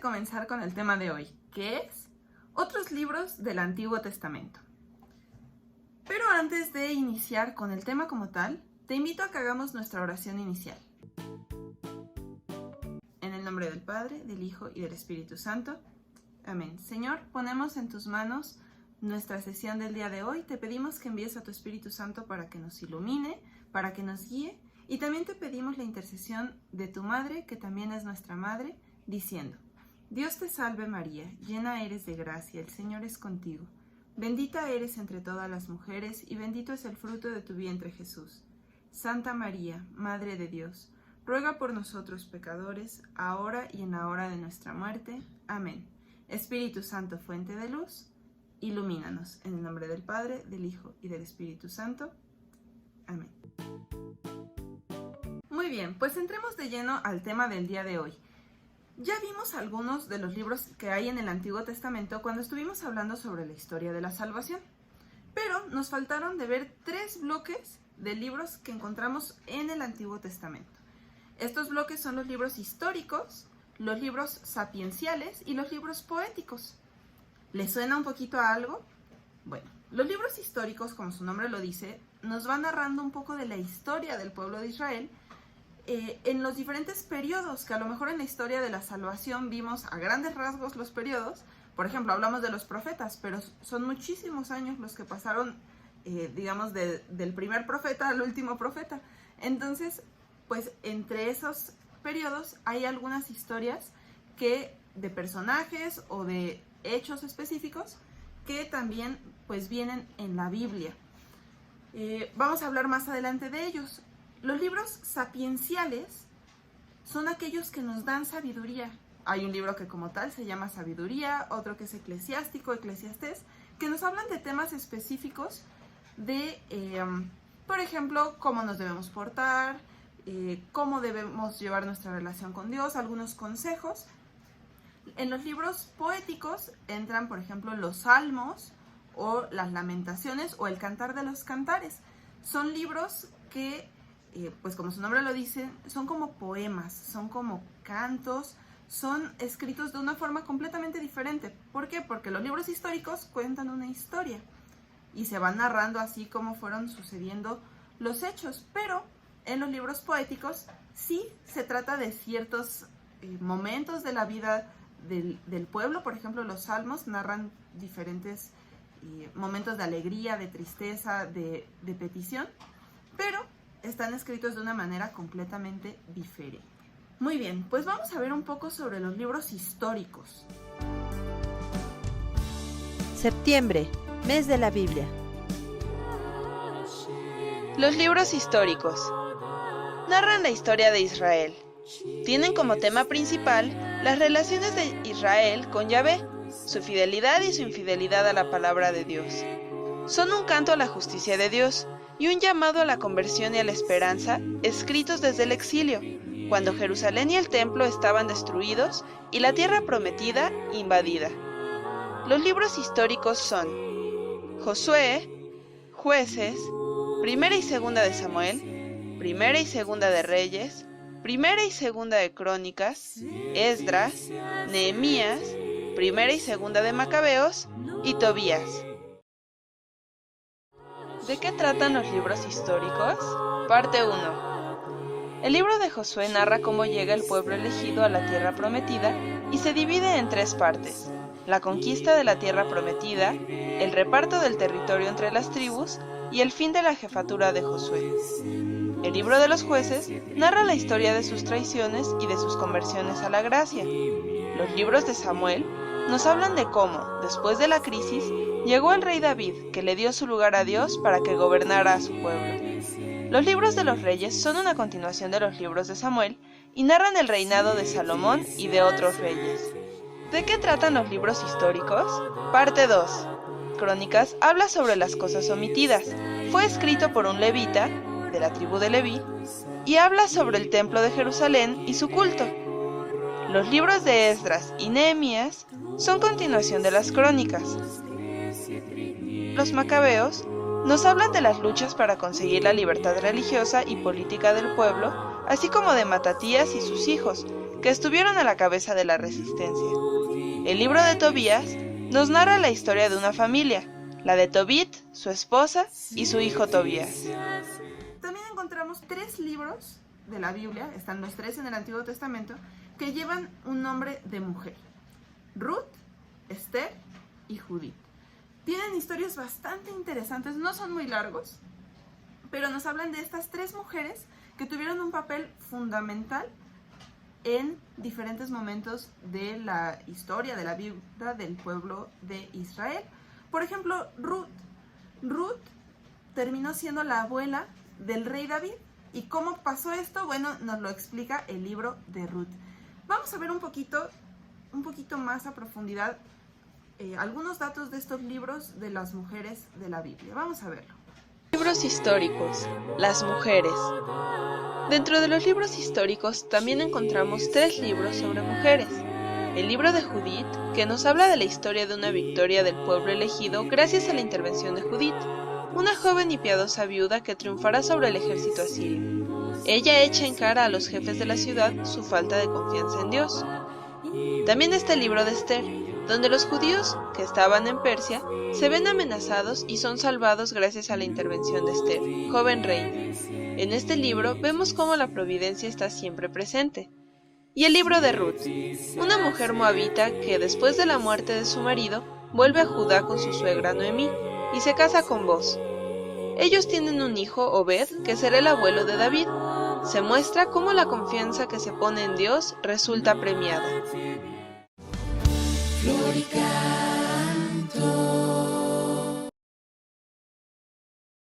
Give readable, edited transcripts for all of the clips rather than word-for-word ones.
comenzar con el tema de hoy, que es otros libros del Antiguo Testamento. Pero antes de iniciar con el tema como tal, te invito a que hagamos nuestra oración inicial. En el nombre del Padre, del Hijo y del Espíritu Santo. Amén. Señor, ponemos en tus manos nuestra sesión del día de hoy. Te pedimos que envíes a tu Espíritu Santo para que nos ilumine, para que nos guíe. Y también te pedimos la intercesión de tu Madre, que también es nuestra Madre, diciendo: Dios te salve María, llena eres de gracia, el Señor es contigo. Bendita eres entre todas las mujeres, y bendito es el fruto de tu vientre Jesús. Santa María, Madre de Dios, ruega por nosotros pecadores, ahora y en la hora de nuestra muerte. Amén. Espíritu Santo, fuente de luz, ilumínanos. En el nombre del Padre, del Hijo y del Espíritu Santo. Amén. Muy bien, pues entremos de lleno al tema del día de hoy. Ya vimos algunos de los libros que hay en el Antiguo Testamento cuando estuvimos hablando sobre la historia de la salvación, pero nos faltaron de ver 3 bloques de libros que encontramos en el Antiguo Testamento. Estos bloques son los libros históricos, los libros sapienciales y los libros poéticos. ¿Les suena un poquito a algo? Bueno, los libros históricos, como su nombre lo dice, nos van narrando un poco de la historia del pueblo de Israel en los diferentes periodos, que a lo mejor en la historia de la salvación vimos a grandes rasgos los periodos. Por ejemplo, hablamos de los profetas, pero son muchísimos años los que pasaron, digamos, del primer profeta al último profeta. Entonces, pues entre esos periodos hay algunas historias de personajes o de hechos específicos que también pues vienen en la Biblia. Vamos a hablar más adelante de ellos. Los libros sapienciales son aquellos que nos dan sabiduría. Hay un libro que como tal se llama Sabiduría, otro que es Eclesiástico, Eclesiastés, que nos hablan de temas específicos de, por ejemplo, cómo nos debemos portar, cómo debemos llevar nuestra relación con Dios, algunos consejos. En los libros poéticos entran, por ejemplo, los salmos o las lamentaciones o el cantar de los cantares. Son libros que, pues como su nombre lo dice, son como poemas, son como cantos, son escritos de una forma completamente diferente. ¿Por qué? Porque los libros históricos cuentan una historia y se van narrando así como fueron sucediendo los hechos, pero en los libros poéticos sí se trata de ciertos momentos de la vida del pueblo. Por ejemplo, los salmos narran diferentes momentos de alegría, de tristeza, de petición, pero están escritos de una manera completamente diferente. Muy bien, pues vamos a ver un poco sobre los libros históricos. Septiembre, mes de la Biblia. Los libros históricos narran la historia de Israel. Tienen como tema principal las relaciones de Israel con Yahvé, su fidelidad y su infidelidad a la palabra de Dios. Son un canto a la justicia de Dios y un llamado a la conversión y a la esperanza, escritos desde el exilio, cuando Jerusalén y el templo estaban destruidos y la tierra prometida invadida. Los libros históricos son Josué, Jueces, Primera y Segunda de Samuel, Primera y Segunda de Reyes, Primera y Segunda de Crónicas, Esdras, Nehemías, Primera y Segunda de Macabeos y Tobías. ¿De qué tratan los libros históricos? Parte 1. El libro de Josué narra cómo llega el pueblo elegido a la tierra prometida y se divide en 3 partes: la conquista de la tierra prometida, el reparto del territorio entre las tribus y el fin de la jefatura de Josué. El libro de los jueces narra la historia de sus traiciones y de sus conversiones a la gracia. Los libros de Samuel nos hablan de cómo, después de la crisis, llegó el rey David, que le dio su lugar a Dios para que gobernara a su pueblo. Los libros de los reyes son una continuación de los libros de Samuel y narran el reinado de Salomón y de otros reyes. ¿De qué tratan los libros históricos? Parte 2. Crónicas habla sobre las cosas omitidas. Fue escrito por un levita, de la tribu de Leví, y habla sobre el templo de Jerusalén y su culto. Los libros de Esdras y Nehemías son continuación de las crónicas. Los Macabeos nos hablan de las luchas para conseguir la libertad religiosa y política del pueblo, así como de Matatías y sus hijos, que estuvieron a la cabeza de la resistencia. El libro de Tobías nos narra la historia de una familia, la de Tobit, su esposa y su hijo Tobías. También encontramos 3 libros de la Biblia, están los 3 en el Antiguo Testamento, que llevan un nombre de mujer: Ruth, Esther y Judith. Tienen historias bastante interesantes, no son muy largos, pero nos hablan de estas 3 mujeres que tuvieron un papel fundamental en diferentes momentos de la historia de la vida del pueblo de Israel. Por ejemplo, Ruth terminó siendo la abuela del rey David. ¿Y cómo pasó esto? Bueno, nos lo explica el libro de Ruth. Vamos a ver un poquito más a profundidad algunos datos de estos libros de las mujeres de la Biblia. Vamos a verlo. Libros históricos. Las mujeres. Dentro de los libros históricos también encontramos 3 libros sobre mujeres. El libro de Judith, que nos habla de la historia de una victoria del pueblo elegido gracias a la intervención de Judith, una joven y piadosa viuda que triunfará sobre el ejército asirio. Ella echa en cara a los jefes de la ciudad su falta de confianza en Dios. También está el libro de Esther, donde los judíos que estaban en Persia se ven amenazados y son salvados gracias a la intervención de Esther, joven reina. En este libro vemos cómo la providencia está siempre presente. Y el libro de Ruth, una mujer moabita que después de la muerte de su marido vuelve a Judá con su suegra Noemí y se casa con Boz. Ellos tienen un hijo, Obed, que será el abuelo de David. Se muestra cómo la confianza que se pone en Dios resulta premiada.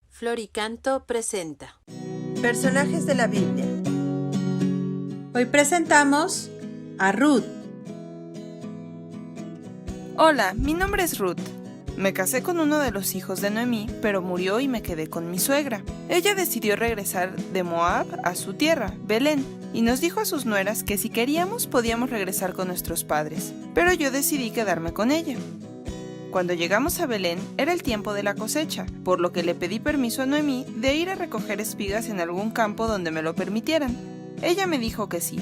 Floricanto presenta Personajes de la Biblia. Hoy presentamos a Ruth. Hola, mi nombre es Ruth. Me casé con uno de los hijos de Noemí, pero murió y me quedé con mi suegra. Ella decidió regresar de Moab a su tierra, Belén, y nos dijo a sus nueras que si queríamos podíamos regresar con nuestros padres, pero yo decidí quedarme con ella. Cuando llegamos a Belén era el tiempo de la cosecha, por lo que le pedí permiso a Noemí de ir a recoger espigas en algún campo donde me lo permitieran. Ella me dijo que sí.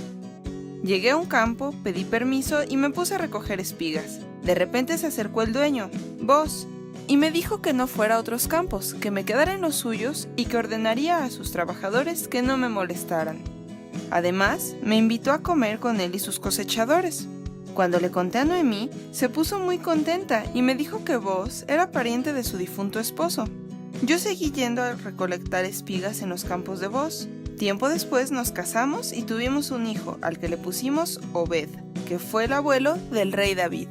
Llegué a un campo, pedí permiso y me puse a recoger espigas. De repente se acercó el dueño, Boz, y me dijo que no fuera a otros campos, que me quedara en los suyos y que ordenaría a sus trabajadores que no me molestaran. Además, me invitó a comer con él y sus cosechadores. Cuando le conté a Noemí, se puso muy contenta y me dijo que Boz era pariente de su difunto esposo. Yo seguí yendo a recolectar espigas en los campos de Boz. Tiempo después nos casamos y tuvimos un hijo, al que le pusimos Obed, que fue el abuelo del rey David.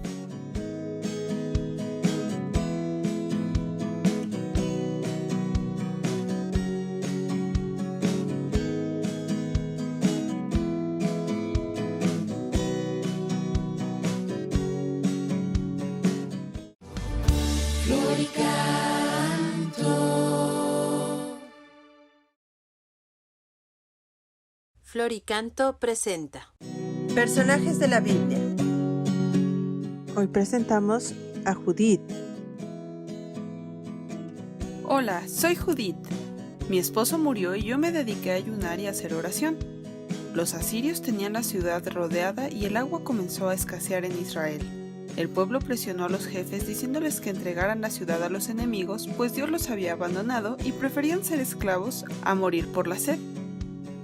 Floricanto presenta Personajes de la Biblia. Hoy presentamos a Judith. Hola, soy Judith. Mi esposo murió y yo me dediqué a ayunar y a hacer oración. Los asirios tenían la ciudad rodeada y el agua comenzó a escasear en Israel. El pueblo presionó a los jefes diciéndoles que entregaran la ciudad a los enemigos, pues Dios los había abandonado y preferían ser esclavos a morir por la sed.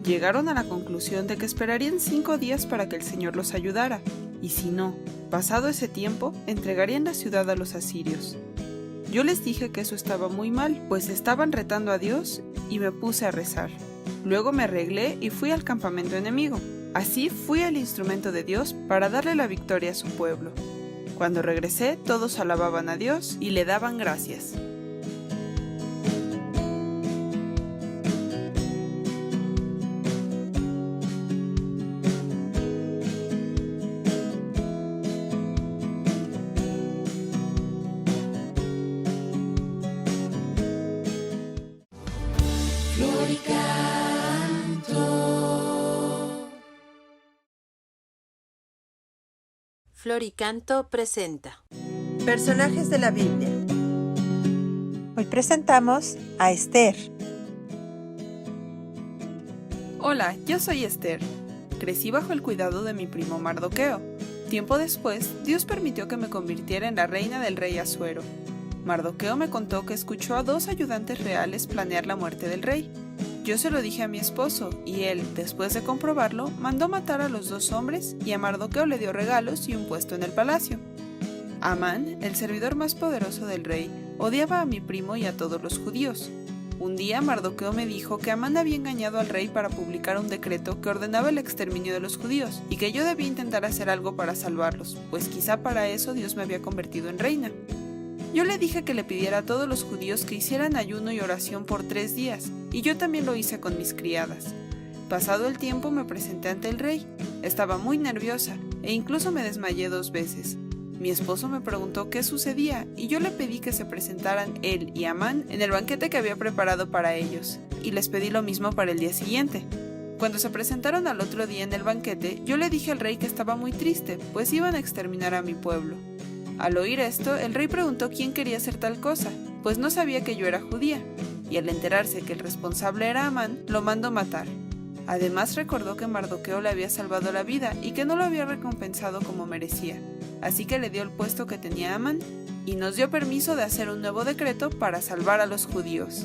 Llegaron a la conclusión de que esperarían 5 días para que el Señor los ayudara, y si no, pasado ese tiempo, entregarían la ciudad a los asirios. Yo les dije que eso estaba muy mal, pues estaban retando a Dios, y me puse a rezar. Luego me arreglé y fui al campamento enemigo. Así fui el instrumento de Dios para darle la victoria a su pueblo. Cuando regresé, todos alababan a Dios y le daban gracias. Floricanto presenta Personajes de la Biblia. Hoy presentamos a Esther. Hola, yo soy Esther. crecí bajo el cuidado de mi primo Mardoqueo. Tiempo después, Dios permitió que me convirtiera en la reina del rey Asuero. Mardoqueo me contó que escuchó a 2 ayudantes reales planear la muerte del rey. Yo se lo dije a mi esposo, y él, después de comprobarlo, mandó matar a los 2 hombres y a Mardoqueo le dio regalos y un puesto en el palacio. Amán, el servidor más poderoso del rey, odiaba a mi primo y a todos los judíos. Un día Mardoqueo me dijo que Amán había engañado al rey para publicar un decreto que ordenaba el exterminio de los judíos y que yo debía intentar hacer algo para salvarlos, pues quizá para eso Dios me había convertido en reina. Yo le dije que le pidiera a todos los judíos que hicieran ayuno y oración por 3 días, y yo también lo hice con mis criadas. Pasado el tiempo me presenté ante el rey. Estaba muy nerviosa e incluso me desmayé 2 veces. Mi esposo me preguntó qué sucedía y yo le pedí que se presentaran él y Amán en el banquete que había preparado para ellos, y les pedí lo mismo para el día siguiente. Cuando se presentaron al otro día en el banquete, yo le dije al rey que estaba muy triste, pues iban a exterminar a mi pueblo. Al oír esto, el rey preguntó quién quería hacer tal cosa, pues no sabía que yo era judía, y al enterarse que el responsable era Amán, lo mandó matar. Además recordó que Mardoqueo le había salvado la vida y que no lo había recompensado como merecía, así que le dio el puesto que tenía Amán y nos dio permiso de hacer un nuevo decreto para salvar a los judíos.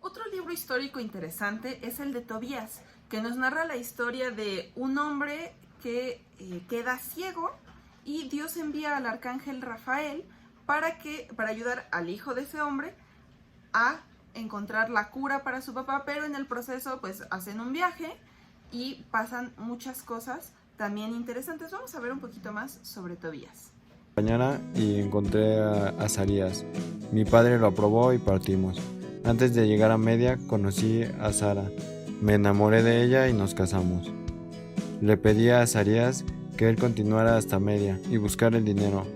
Otro libro histórico interesante es el de Tobías, que nos narra la historia de un hombre que queda ciego y Dios envía al arcángel Rafael para ayudar al hijo de ese hombre a encontrar la cura para su papá, pero en el proceso pues hacen un viaje y pasan muchas cosas también interesantes. Vamos a ver un poquito más sobre Tobías. Mañana y encontré a Azarías. Mi padre lo aprobó y partimos. Antes de llegar a Media conocí a Sara. Me enamoré de ella y nos casamos. Le pedí a Azarías que él continuara hasta Media y buscar el dinero.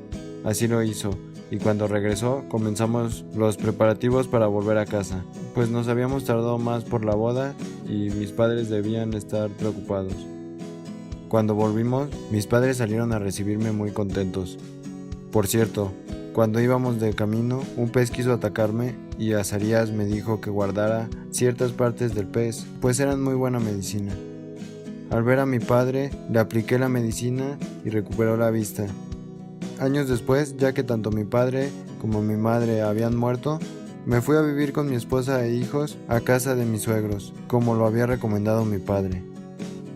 Así lo hizo, y cuando regresó comenzamos los preparativos para volver a casa, pues nos habíamos tardado más por la boda y mis padres debían estar preocupados. Cuando volvimos, mis padres salieron a recibirme muy contentos. Por cierto, cuando íbamos de camino, un pez quiso atacarme y Azarías me dijo que guardara ciertas partes del pez, pues eran muy buena medicina. Al ver a mi padre, le apliqué la medicina y recuperó la vista. Años después, ya que tanto mi padre como mi madre habían muerto, me fui a vivir con mi esposa e hijos a casa de mis suegros, como lo había recomendado mi padre.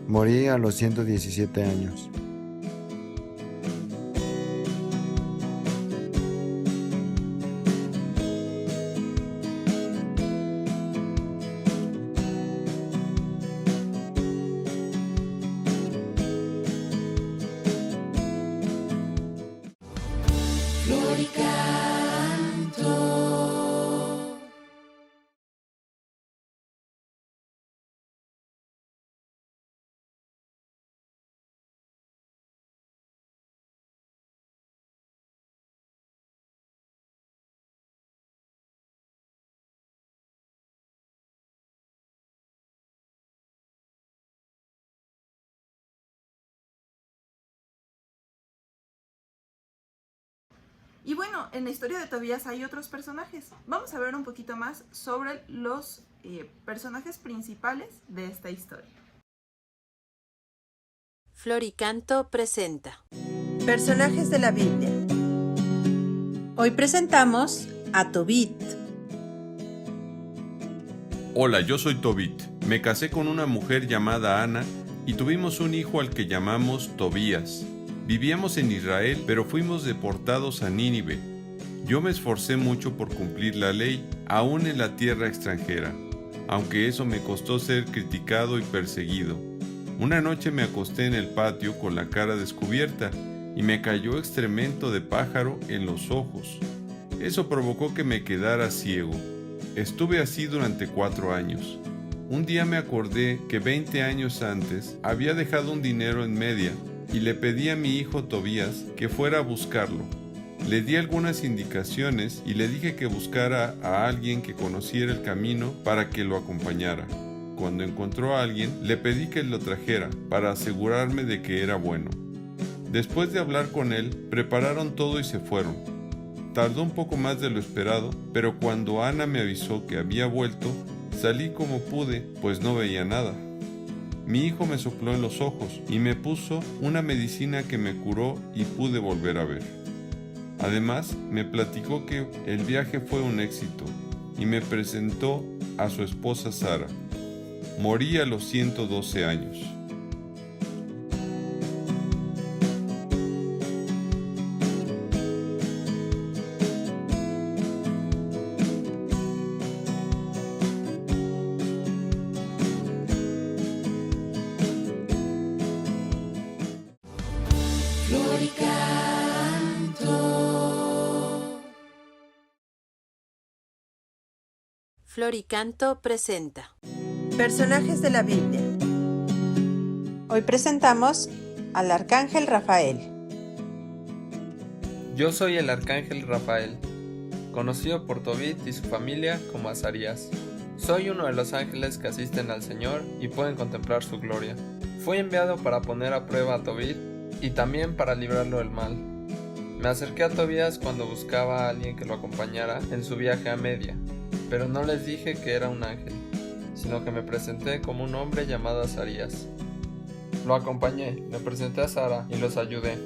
Morí a los 117 años. Y bueno, en la historia de Tobías hay otros personajes. Vamos a ver un poquito más sobre los personajes principales de esta historia. Floricanto presenta Personajes de la Biblia. Hoy presentamos a Tobit. Hola, yo soy Tobit. Me casé con una mujer llamada Ana y tuvimos un hijo al que llamamos Tobías. Vivíamos en Israel, pero fuimos deportados a Nínive. Yo me esforcé mucho por cumplir la ley, aún en la tierra extranjera, aunque eso me costó ser criticado y perseguido. Una noche me acosté en el patio con la cara descubierta y me cayó excremento de pájaro en los ojos. Eso provocó que me quedara ciego. Estuve así durante 4 años. Un día me acordé que 20 años antes había dejado un dinero en Media y le pedí a mi hijo Tobías que fuera a buscarlo. Le di algunas indicaciones y le dije que buscara a alguien que conociera el camino para que lo acompañara. Cuando encontró a alguien, le pedí que lo trajera para asegurarme de que era bueno. Después de hablar con él, prepararon todo y se fueron. Tardó un poco más de lo esperado, pero cuando Ana me avisó que había vuelto, salí como pude, pues no veía nada. Mi hijo me sopló en los ojos y me puso una medicina que me curó y pude volver a ver. Además, me platicó que el viaje fue un éxito y me presentó a su esposa Sara. Morí a los 112 años. Floricanto presenta Personajes de la Biblia. Hoy presentamos al Arcángel Rafael. Yo soy el Arcángel Rafael, conocido por Tobit y su familia como Azarías. Soy uno de los ángeles que asisten al Señor y pueden contemplar su gloria. Fui enviado para poner a prueba a Tobit y también para librarlo del mal. Me acerqué a Tobías cuando buscaba a alguien que lo acompañara en su viaje a Media, pero no les dije que era un ángel, sino que me presenté como un hombre llamado Azarías. Lo acompañé, me presenté a Sara y los ayudé.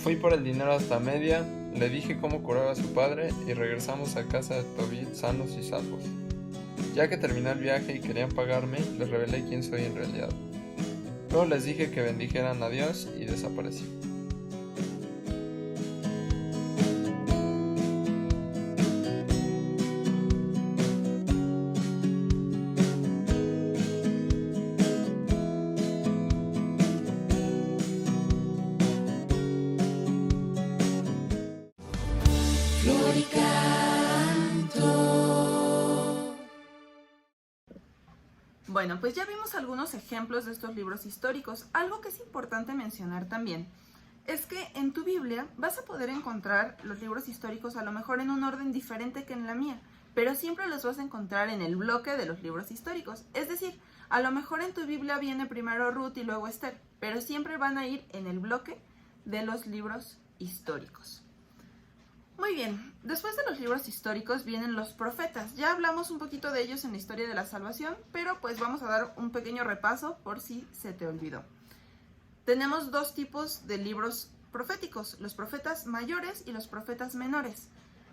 Fui por el dinero hasta Media, le dije cómo curaba a su padre y regresamos a casa de Tobit sanos y salvos. Ya que terminé el viaje y querían pagarme, les revelé quién soy en realidad. Luego les dije que bendijeran a Dios y desaparecí. Bueno, pues ya vimos algunos ejemplos de estos libros históricos. Algo que es importante mencionar también es que en tu Biblia vas a poder encontrar los libros históricos a lo mejor en un orden diferente que en la mía, pero siempre los vas a encontrar en el bloque de los libros históricos. Es decir, a lo mejor en tu Biblia viene primero Ruth y luego Esther, pero siempre van a ir en el bloque de los libros históricos. Muy bien, después de los libros históricos vienen los profetas. Ya hablamos un poquito de ellos en la historia de la salvación, pero pues vamos a dar un pequeño repaso por si se te olvidó. Tenemos dos tipos de libros proféticos, los profetas mayores y los profetas menores.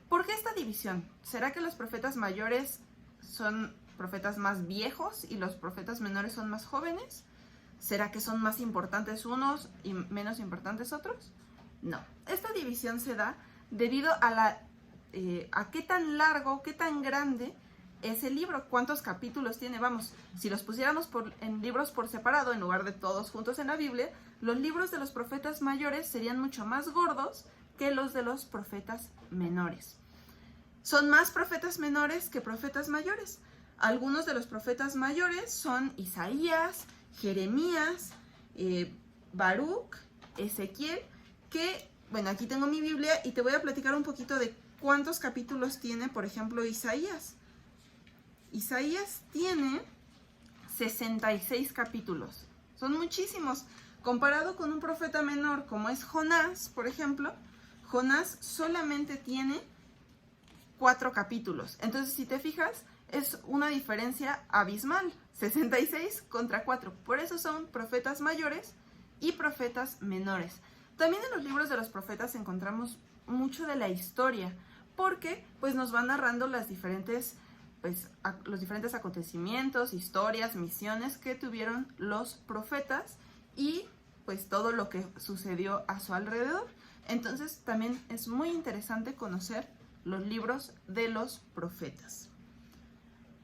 ¿Por qué esta división? ¿Será que los profetas mayores son profetas más viejos y los profetas menores son más jóvenes? ¿Será que son más importantes unos y menos importantes otros? No, esta división se da debido a qué tan largo, qué tan grande es el libro, cuántos capítulos tiene. Vamos, si los pusiéramos en libros por separado, en lugar de todos juntos en la Biblia, los libros de los profetas mayores serían mucho más gordos que los de los profetas menores. Son más profetas menores que profetas mayores. Algunos de los profetas mayores son Isaías, Jeremías, Baruch, Ezequiel, que bueno, aquí tengo mi Biblia y te voy a platicar un poquito de cuántos capítulos tiene, por ejemplo, Isaías. Isaías tiene 66 capítulos. Son muchísimos. Comparado con un profeta menor como es Jonás, por ejemplo, Jonás solamente tiene 4 capítulos. Entonces, si te fijas, es una diferencia abismal. 66 contra 4. Por eso son profetas mayores y profetas menores. También en los libros de los profetas encontramos mucho de la historia, porque pues nos van narrando los diferentes acontecimientos, historias, misiones que tuvieron los profetas y pues todo lo que sucedió a su alrededor. Entonces también es muy interesante conocer los libros de los profetas.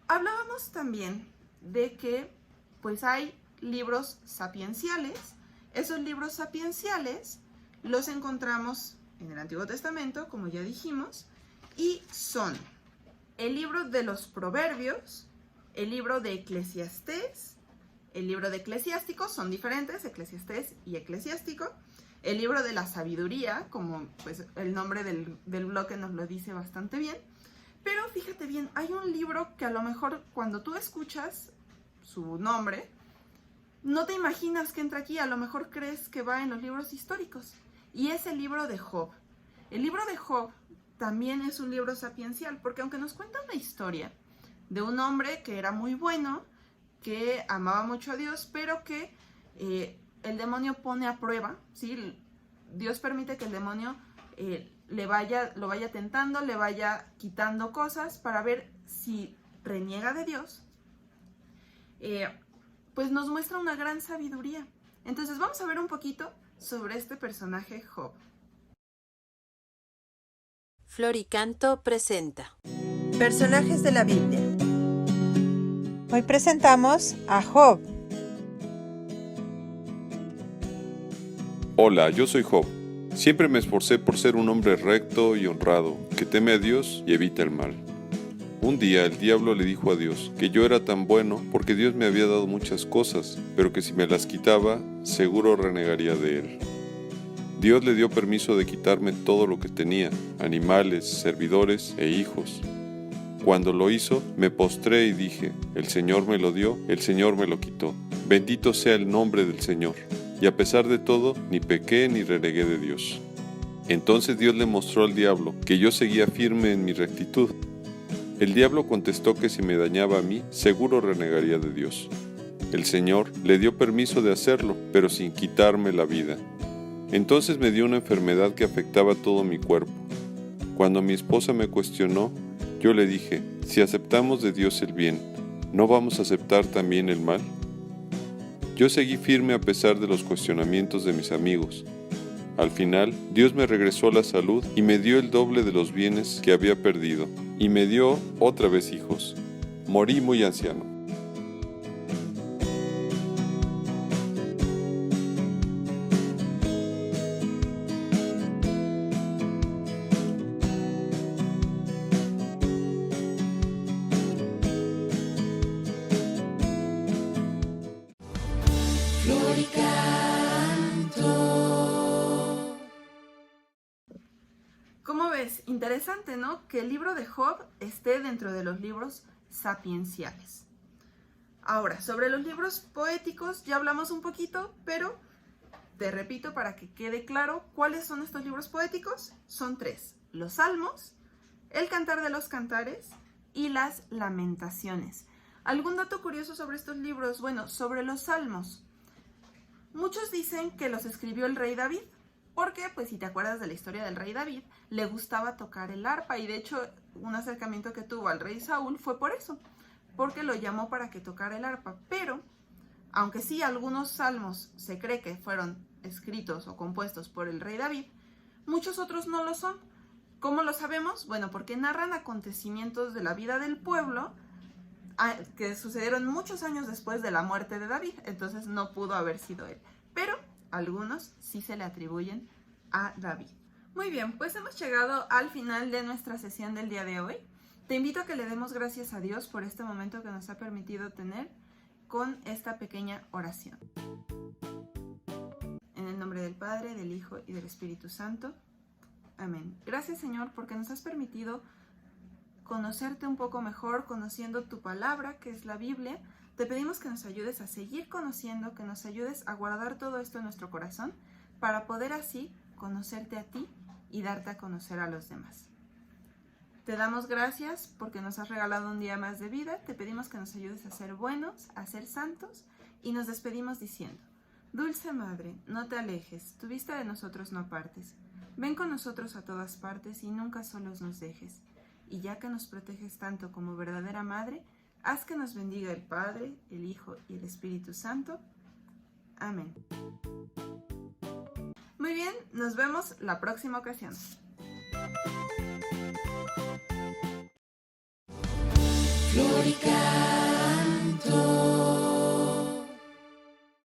Hablábamos también de que pues hay libros sapienciales. Esos libros sapienciales los encontramos en el Antiguo Testamento, como ya dijimos, y son el libro de los Proverbios, el libro de Eclesiastés, el libro de Eclesiásticos, son diferentes, Eclesiastés y Eclesiástico. El libro de la sabiduría, como pues el nombre del bloque nos lo dice bastante bien. Pero fíjate bien, hay un libro que a lo mejor cuando tú escuchas su nombre, no te imaginas que entra aquí, a lo mejor crees que va en los libros históricos. Y es el libro de Job. El libro de Job también es un libro sapiencial, porque aunque nos cuenta una historia de un hombre que era muy bueno, que amaba mucho a Dios, pero que el demonio pone a prueba, ¿sí? Dios permite que el demonio lo vaya tentando, le vaya quitando cosas para ver si reniega de Dios. Pues nos muestra una gran sabiduría. Entonces vamos a ver un poquito sobre este personaje Job. Floricanto presenta Personajes de la Biblia. Hoy presentamos a Job. Hola, yo soy Job. Siempre me esforcé por ser un hombre recto y honrado, que teme a Dios y evita el mal. Un día el diablo le dijo a Dios que yo era tan bueno porque Dios me había dado muchas cosas, pero que si me las quitaba, seguro renegaría de él. Dios le dio permiso de quitarme todo lo que tenía, animales, servidores e hijos. Cuando lo hizo, me postré y dije, el Señor me lo dio, el Señor me lo quitó. Bendito sea el nombre del Señor. Y a pesar de todo, ni pequé ni renegué de Dios. Entonces Dios le mostró al diablo que yo seguía firme en mi rectitud. El diablo contestó que si me dañaba a mí, seguro renegaría de Dios. El Señor le dio permiso de hacerlo, pero sin quitarme la vida. Entonces me dio una enfermedad que afectaba todo mi cuerpo. Cuando mi esposa me cuestionó, yo le dije, si aceptamos de Dios el bien, ¿no vamos a aceptar también el mal? Yo seguí firme a pesar de los cuestionamientos de mis amigos. Al final, Dios me regresó la salud y me dio el doble de los bienes que había perdido, y me dio otra vez hijos. Morí muy anciano. ¿Cómo ves? Interesante, ¿no? Que el libro de Job esté dentro de los libros sapienciales. Ahora, sobre los libros poéticos ya hablamos un poquito, pero te repito para que quede claro cuáles son estos libros poéticos. Son 3: los Salmos, el Cantar de los Cantares y las Lamentaciones. ¿Algún dato curioso sobre estos libros? Bueno, sobre los Salmos. Muchos dicen que los escribió el rey David, porque, pues si te acuerdas de la historia del rey David, le gustaba tocar el arpa, y de hecho un acercamiento que tuvo al rey Saúl fue por eso, porque lo llamó para que tocara el arpa. Pero, aunque sí algunos salmos se cree que fueron escritos o compuestos por el rey David, muchos otros no lo son. ¿Cómo lo sabemos? Bueno, porque narran acontecimientos de la vida del pueblo que sucedieron muchos años después de la muerte de David, entonces no pudo haber sido él. Pero algunos sí se le atribuyen a David. Muy bien, pues hemos llegado al final de nuestra sesión del día de hoy. Te invito a que le demos gracias a Dios por este momento que nos ha permitido tener con esta pequeña oración. En el nombre del Padre, del Hijo y del Espíritu Santo. Amén. Gracias, Señor, porque nos has permitido conocerte un poco mejor, conociendo tu palabra, que es la Biblia. Te pedimos que nos ayudes a seguir conociendo, que nos ayudes a guardar todo esto en nuestro corazón, para poder así conocerte a ti y darte a conocer a los demás. Te damos gracias porque nos has regalado un día más de vida. Te pedimos que nos ayudes a ser buenos, a ser santos, y nos despedimos diciendo: Dulce Madre, no te alejes, tu vista de nosotros no apartes. Ven con nosotros a todas partes y nunca solos nos dejes. Y ya que nos proteges tanto como verdadera Madre, haz que nos bendiga el Padre, el Hijo y el Espíritu Santo. Amén. Muy bien, nos vemos la próxima ocasión. Floricanto.